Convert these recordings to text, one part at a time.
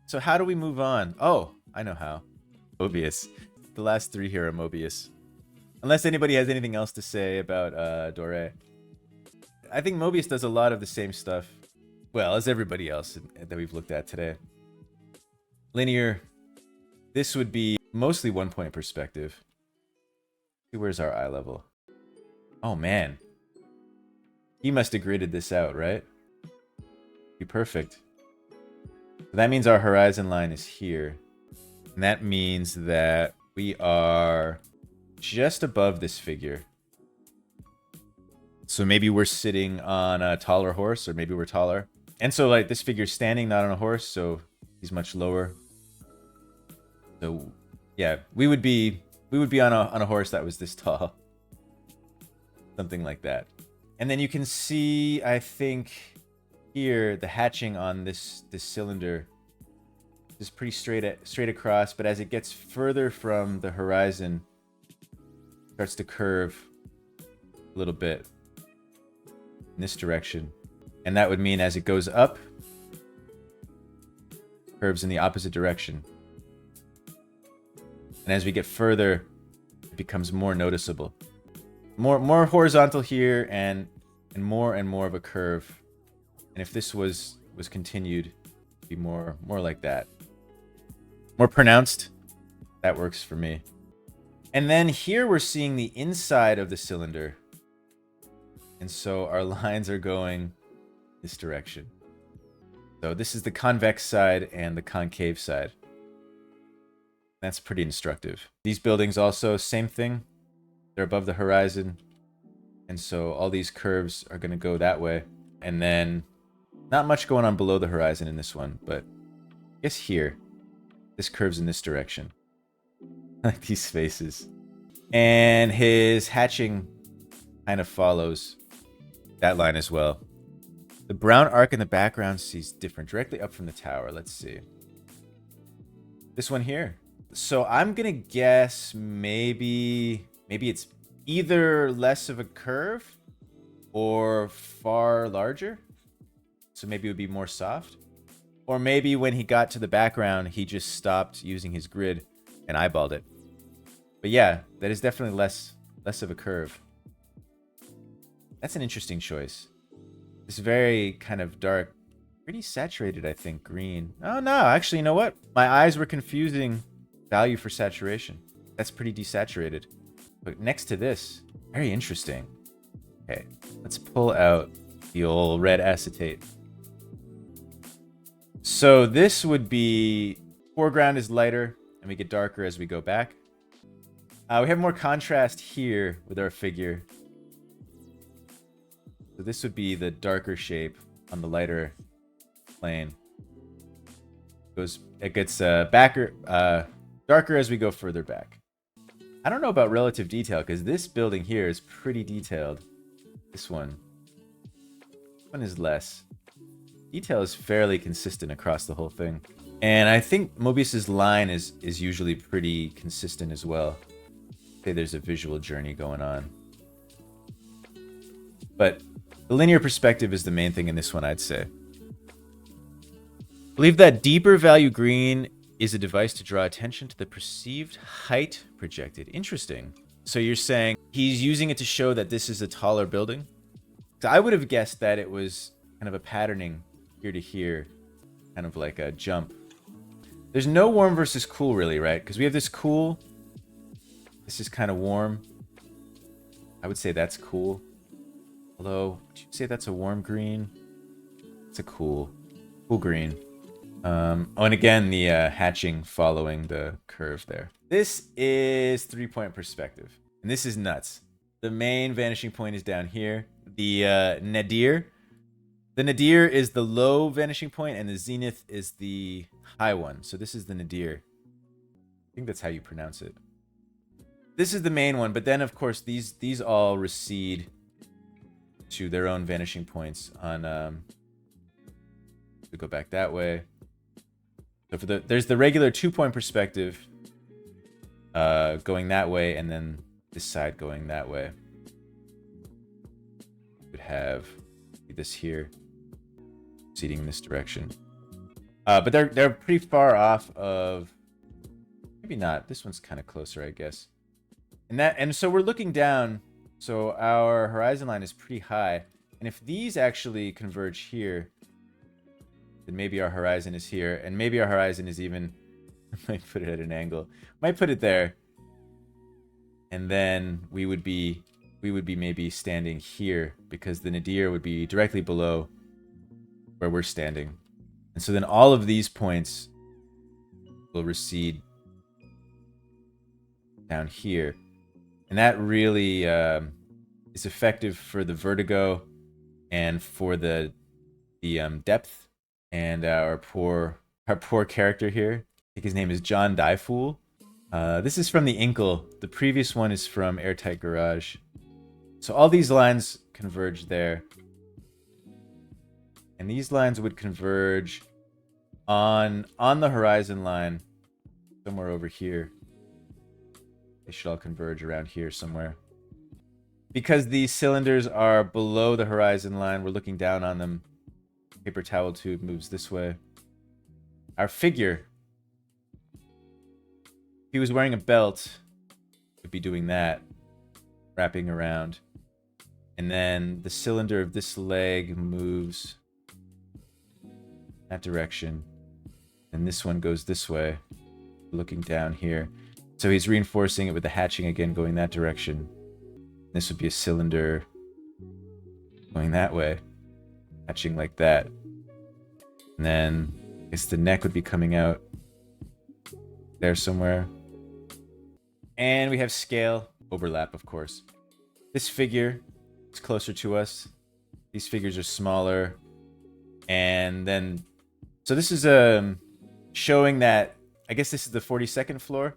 So how do we move on? Oh, I know how. Mobius. The last three here are Mobius. Unless anybody has anything else to say about Dore. I think Mobius does a lot of the same stuff, well, as everybody else that we've looked at today. Linear. This would be mostly 1 point perspective. Where's our eye level? Oh, man. He must have gridded this out, right? Be perfect. So that means our horizon line is here. And that means that we are just above this figure. So maybe we're sitting on a taller horse, or maybe we're taller. And so like this figure's standing, not on a horse, so he's much lower. So yeah, we would be on a horse that was this tall. Something like that. And then you can see, I think, here the hatching on this cylinder is pretty straight across, but as it gets further from the horizon, it starts to curve a little bit in this direction. And that would mean as it goes up, curves in the opposite direction. And as we get further, it becomes more noticeable. More horizontal here and more of a curve. And if this was continued, it'd be more like that. More pronounced. That works for me. And then here we're seeing the inside of the cylinder. And so our lines are going this direction. So this is the convex side and the concave side. That's pretty instructive. These buildings also, same thing. They're above the horizon. And so all these curves are going to go that way. And then not much going on below the horizon in this one, but I guess here, this curves in this direction. Like these faces. And his hatching kind of follows that line as well. The brown arc in the background sees different, directly up from the tower. Let's see. This one here. So I'm going to guess maybe it's either less of a curve or far larger. So maybe it would be more soft. Or maybe when he got to the background, he just stopped using his grid and eyeballed it. But yeah, that is definitely less of a curve. That's an interesting choice. It's very kind of dark, pretty saturated, I think, green. Oh no, actually, you know what? My eyes were confusing value for saturation. That's pretty desaturated. But next to this, very interesting. Okay, let's pull out the old red acetate. So this would be, foreground is lighter and we get darker as we go back. We have more contrast here with our figure. So this would be the darker shape on the lighter plane. It gets darker as we go further back. I don't know about relative detail because this building here is pretty detailed. This one is less. Detail is fairly consistent across the whole thing. And I think Mobius's line is usually pretty consistent as well. Say there's a visual journey going on. But the linear perspective is the main thing in this one, I'd say. I believe that deeper value green is a device to draw attention to the perceived height projected. Interesting. So you're saying he's using it to show that this is a taller building? So I would have guessed that it was kind of a patterning here to here, kind of like a jump. There's no warm versus cool really, right? Because we have this cool. This is kind of warm. I would say that's cool. Although, would you say that's a warm green? It's a cool green. Oh, and again, the hatching following the curve there. This is 3-point perspective. And this is nuts. The main vanishing point is down here. The nadir. The nadir is the low vanishing point, and the zenith is the high one. So this is the nadir. I think that's how you pronounce it. This is the main one, but then, of course, these all recede to their own vanishing points on we go back that way. So there's the regular 2-point perspective going that way, and then this side going that way. We would have this here proceeding in this direction. But they're pretty far off of, maybe not. This one's kind of closer, I guess. And so we're looking down, so our horizon line is pretty high. And if these actually converge here, then maybe our horizon is here, and maybe our horizon is even, I might put it at an angle. Might put it there. And then we would be maybe standing here, because the nadir would be directly below where we're standing. And so then all of these points will recede down here. And that really is effective for the vertigo and for the depth. And our poor character here, I think his name is John Diefool. This is from the Inkle. The previous one is from Airtight Garage. So all these lines converge there. And these lines would converge on the horizon line somewhere over here. They should all converge around here somewhere. Because these cylinders are below the horizon line, we're looking down on them. Paper towel tube moves this way. Our figure, if he was wearing a belt, would be doing that, wrapping around. And then the cylinder of this leg moves that direction. And this one goes this way, looking down here. So he's reinforcing it with the hatching again, going that direction. This would be a cylinder going that way, hatching like that. And then I guess the neck would be coming out there somewhere. And we have scale, overlap, of course. This figure is closer to us. These figures are smaller. And then, so this is showing that, I guess this is the 42nd floor.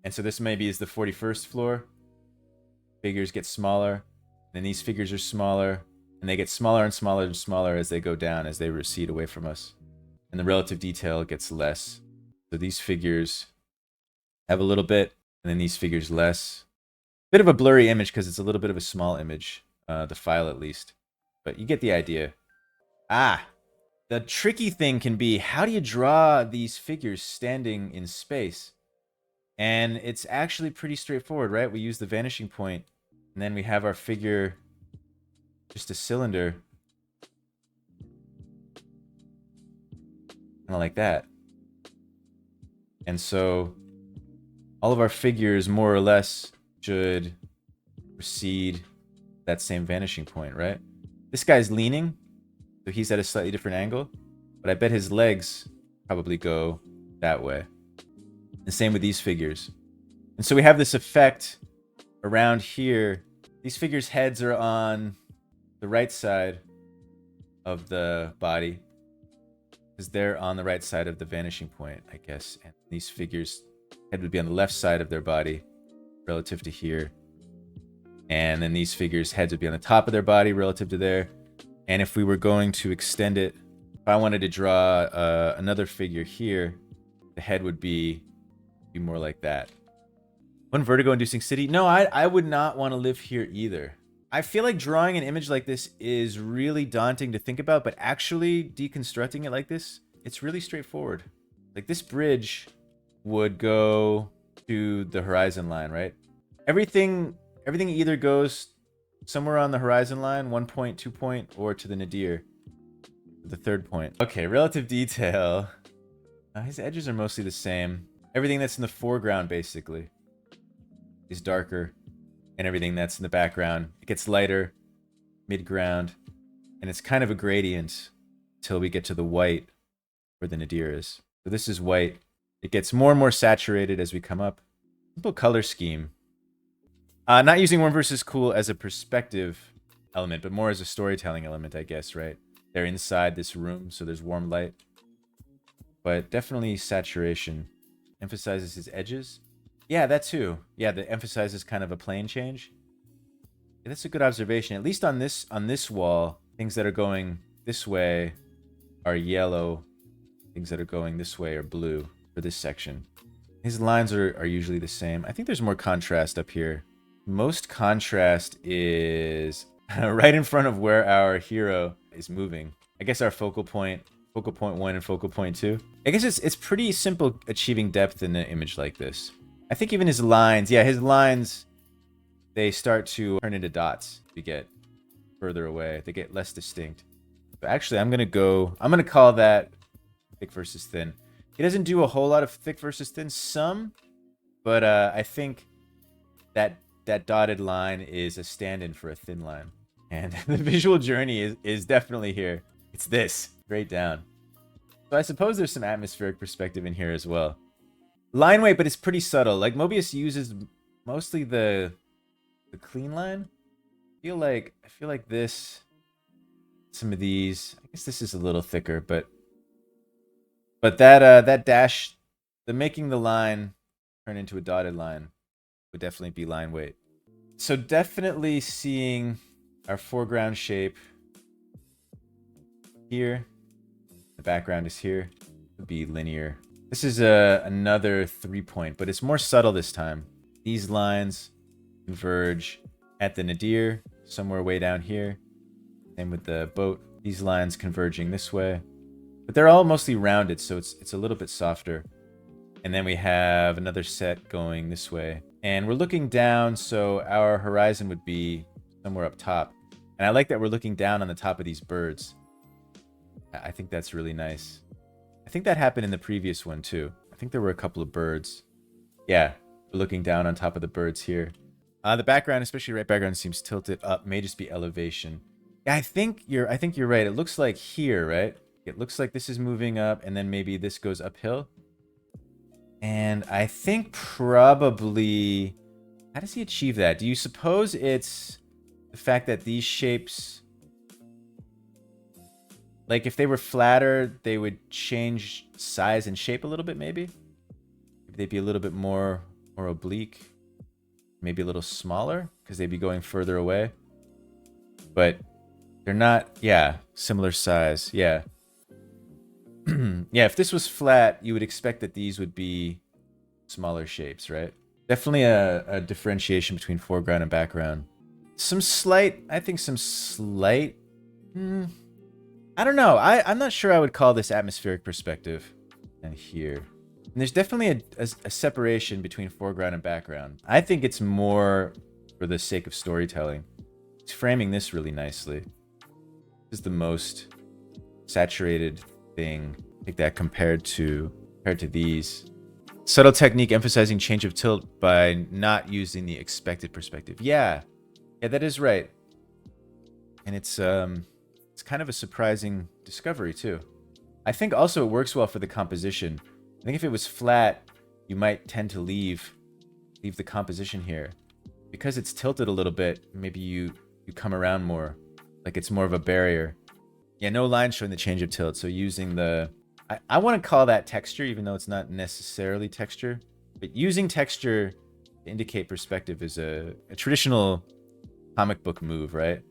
And so this maybe is the 41st floor. Figures get smaller. Then these figures are smaller. And they get smaller and smaller and smaller as they go down, as they recede away from us. And the relative detail gets less. So these figures have a little bit, and then these figures less. Bit of a blurry image because it's a little bit of a small image. The file at least. But you get the idea. The tricky thing can be, how do you draw these figures standing in space? And it's actually pretty straightforward, right? We use the vanishing point, and then we have our figure just a cylinder. Kind of like that. And so all of our figures, more or less, should recede that same vanishing point, right? This guy's leaning, so he's at a slightly different angle, but I bet his legs probably go that way. The same with these figures. And so we have this effect around here. These figures' heads are on the right side of the body, because they're on the right side of the vanishing point, I guess. And these figures' head would be on the left side of their body relative to here. And then these figures' heads would be on the top of their body relative to there. And if we were going to extend it, if I wanted to draw another figure here, the head would be more like that. One vertigo-inducing city? No, I would not want to live here either. I feel like drawing an image like this is really daunting to think about, but actually deconstructing it like this, it's really straightforward. Like this bridge would go to the horizon line, right? Everything either goes somewhere on the horizon line, 1 point, 2 point, or to the nadir, the third point. Okay, relative detail. His edges are mostly the same. Everything that's in the foreground, basically, is darker. And everything that's in the background, it gets lighter, mid-ground. And it's kind of a gradient until we get to the white where the nadir is. So this is white. It gets more and more saturated as we come up. Simple color scheme. Not using warm versus cool as a perspective element, but more as a storytelling element, I guess, right? They're inside this room, so there's warm light. But definitely saturation. Emphasizes his edges. Yeah, that too. Yeah, that emphasizes kind of a plane change. Yeah, that's a good observation. At least on this wall, things that are going this way are yellow. Things that are going this way are blue for this section. His lines are usually the same. I think there's more contrast up here. Most contrast is right in front of where our hero is moving. I guess our focal point focal point 1 and focal point 2. I guess it's pretty simple achieving depth in an image like this. I think even his lines, yeah, his lines, they start to turn into dots. You get further away. They get less distinct. But actually, I'm gonna call that thick versus thin. He doesn't do a whole lot of thick versus thin, some, but I think that dotted line is a stand-in for a thin line. And the visual journey is definitely here. It's this, straight down. So I suppose there's some atmospheric perspective in here as well. Line weight, but it's pretty subtle. Like Mobius uses mostly the clean line. I feel like this, some of these, I guess this is a little thicker, but that dash, the making the line turn into a dotted line would definitely be line weight. So definitely seeing our foreground shape here. The background is here. It would be linear. This is another 3-point, but it's more subtle this time. These lines converge at the nadir, somewhere way down here. Same with the boat. These lines converging this way. But they're all mostly rounded, so it's a little bit softer. And then we have another set going this way. And we're looking down, so our horizon would be somewhere up top. And I like that we're looking down on the top of these birds. I think that's really nice. I think that happened in the previous one too. I think there were a couple of birds. Yeah, we're looking down on top of the birds here. The background, especially right background, seems tilted up. May just be elevation. Yeah, I think you're right. It looks like here, right? It looks like this is moving up, and then maybe this goes uphill. And I think probably, how does he achieve that? Do you suppose it's the fact that these shapes, like if they were flatter, they would change size and shape a little bit, maybe? They'd be a little bit more oblique, maybe a little smaller because they'd be going further away. But they're not, yeah, similar size, yeah. Yeah, if this was flat, you would expect that these would be smaller shapes, right? Definitely a differentiation between foreground and background. Some slight, I don't know. I'm not sure I would call this atmospheric perspective. And here. And there's definitely a separation between foreground and background. I think it's more for the sake of storytelling. It's framing this really nicely. This is the most saturated thing. Take that compared to these. Subtle technique emphasizing change of tilt by not using the expected perspective. Yeah, that is right. And it's kind of a surprising discovery too. I think also it works well for the composition. I think if it was flat, you might tend to leave the composition here. Because it's tilted a little bit, maybe you come around more. Like it's more of a barrier. Yeah, no line showing the change of tilt. So using the... I want to call that texture, even though it's not necessarily texture. But using texture to indicate perspective is a traditional comic book move, right?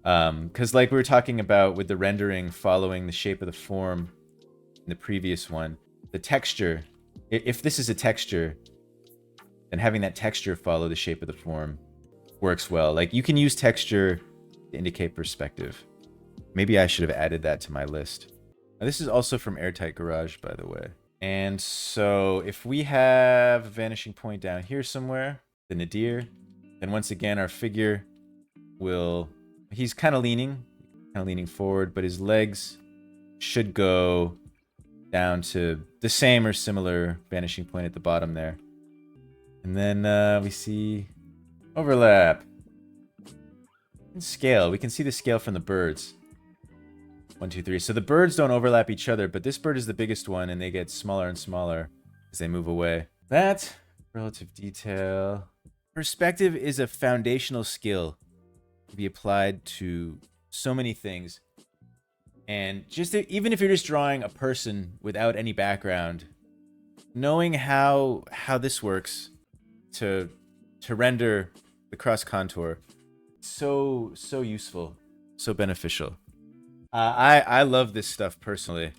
Because like we were talking about with the rendering following the shape of the form in the previous one, the texture, if this is a texture, then having that texture follow the shape of the form works well. Like you can use texture to indicate perspective. Maybe I should have added that to my list. Now, this is also from Airtight Garage, by the way. And so if we have a vanishing point down here somewhere, the nadir, then once again our figure will... He's kind of leaning forward, but his legs should go down to the same or similar vanishing point at the bottom there. And then we see overlap. And scale. We can see the scale from the birds. 1, 2, 3. So the birds don't overlap each other, but this bird is the biggest one, and they get smaller and smaller as they move away. That, relative detail. Perspective is a foundational skill to be applied to so many things. And just even if you're just drawing a person without any background, knowing how this works to render the cross contour, so useful, so beneficial. I love this stuff personally.